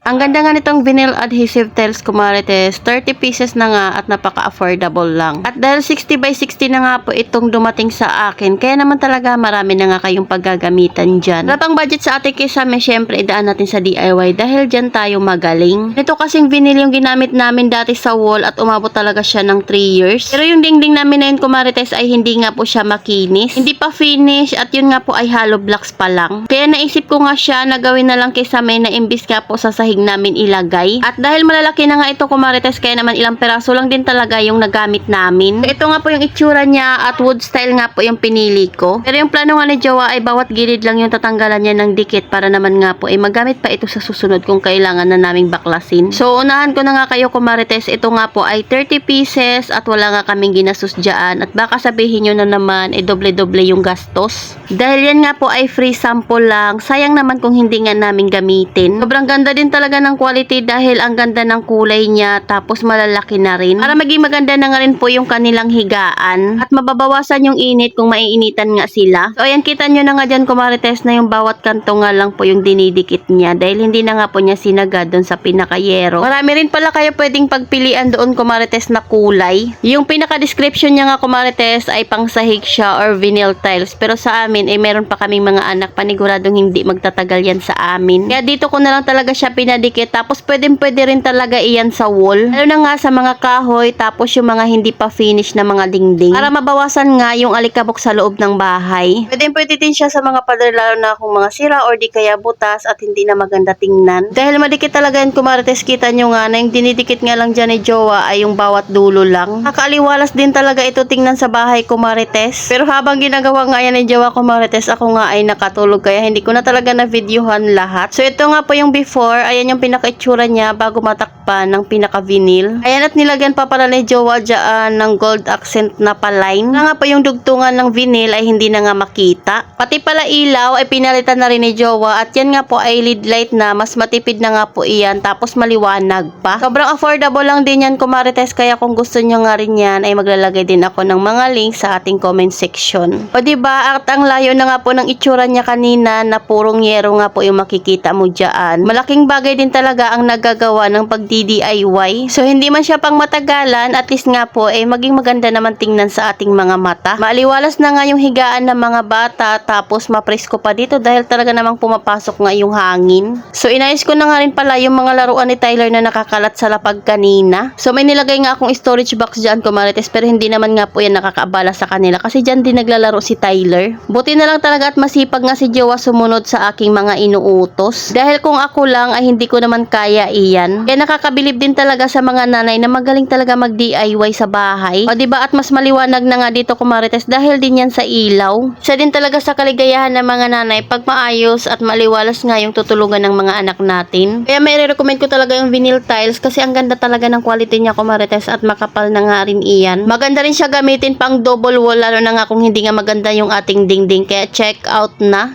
Ang ganda nga nitong vinyl adhesive tiles ko Marites, 30 pieces na nga at napaka-affordable lang. At dahil 60 by 60 na nga po itong dumating sa akin, kaya naman talaga marami na nga kayong paggagamitan dyan. Wala pang budget sa ating kisame, syempre idaan natin sa DIY dahil dyan tayo magaling. Ito kasing vinyl yung ginamit namin dati sa wall at umabot talaga siya ng 3 years. Pero yung dingding namin na yun Marites ay hindi nga po siya makinis. Hindi pa finish at yun nga po ay hollow blocks pa lang. Kaya naisip ko nga siya na gawin na lang kisame na imbis nga po sa sahig namin ilagay. At dahil malalaki na nga ito Marites, kaya naman ilang peraso lang din talaga yung nagamit namin. So, ito nga po yung itsura niya at wood style nga po yung pinili ko. Pero yung plano nga ni Jowa ay bawat gilid lang yung tatanggalan niya ng dikit para naman nga po ay magamit pa ito sa susunod kung kailangan na naming baklasin. So unahan ko na nga kayo Marites, ito nga po ay 30 pieces at wala nga kaming ginastos dyan. At baka sabihin nyo na naman ay doble-doble yung gastos. Dahil yan nga po ay free sample lang. Sayang naman kung hindi nga namin gamitin. Sobrang ganda din talaga ng quality dahil ang ganda ng kulay niya tapos malalaki na rin. Para maging maganda na nga rin po yung kanilang higaan at mababawasan yung init kung maiinitan nga sila. So ayan, kita nyo na nga dyan Marites na yung bawat kanto nga lang po yung dinidikit niya dahil hindi na nga po niya sinagad doon sa pinakayero. Marami rin pala kayo pwedeng pagpilian doon Marites na kulay. Yung pinaka-description niya nga Marites ay pangsahig siya or vinyl tiles, pero sa amin ay meron pa kaming mga anak, paniguradong hindi magtatagal yan sa amin. Kaya dito ko na lang talaga siya pinadikit, tapos pwede rin talaga iyan sa wall. Lalo na nga sa mga kahoy, tapos yung mga hindi pa finish na mga dingding. Para mabawasan nga yung alikabok sa loob ng bahay. Pwede din siya sa mga pader, lalo na kung mga sira or di kaya butas at hindi na maganda tingnan. Dahil madikit talaga yan Marites, kita nyo nga na yung dinidikit nga lang dyan ni Jowa ay yung bawat dulo lang. Nakakaaliwalas din talaga ito tingnan sa bahay Marites. Pero habang ginagawa nga yan ni Jowa Marites, ako nga ay nakatulog kaya hindi ko na talaga na videohan lahat. So ito nga po yung before, ayan yung pinaka-itsura niya bago matakpan ng pinaka-vinyl. Ayan, at nilagyan pa pala ni Jowa dyan ng gold accent na paline. Nga po yung dugtungan ng vinyl ay hindi na nga makita. Pati pala ilaw ay pinalitan na rin ni Jowa at yan nga po ay LED light na mas matipid na nga po iyan tapos maliwanag pa. Sobrang affordable lang din yan Marites, kaya kung gusto nyo nga rin yan ay maglalagay din ako ng mga link sa ating comment section. O diba, at ang layo na nga po ng itsura niya kanina na purong yero nga po yung makikita mo dyan. Malaking bagay din talaga ang nagagawa ng pag-DIY. So hindi man siya pang matagalan, at least nga po ay maging maganda naman tingnan sa ating mga mata. Maaliwalas na nga yung higaan ng mga bata, tapos mapresko pa dito dahil talaga namang pumapasok nga yung hangin. So inayos ko na nga rin pala yung mga laruan ni Tyler na nakakalat sa lapag kanina. So may nilagay nga akong storage box dyan Marites, pero hindi naman nga po yan nakakaabala sa kanila kasi dyan din naglalaro si Tyler. Buti na lang talaga at masipag nga si Jowa sumunod sa aking mga inuutos. Dahil kung ako lang ay hindi ko naman kaya iyan. Kaya nakakabilib din talaga sa mga nanay na magaling talaga mag-DIY sa bahay. O diba, at mas maliwanag na nga dito Marites dahil din yan sa ilaw. Isa din talaga sa kaligayahan ng mga nanay pag maayos at maliwalas nga yung tutulungan ng mga anak natin. Kaya may recommend ko talaga yung vinyl tiles kasi ang ganda talaga ng quality niya Marites at makapal na nga rin iyan. Maganda rin siya gamitin pang double wall, lalo na nga kung hindi nga maganda yung ating dingding. Kaya check out na.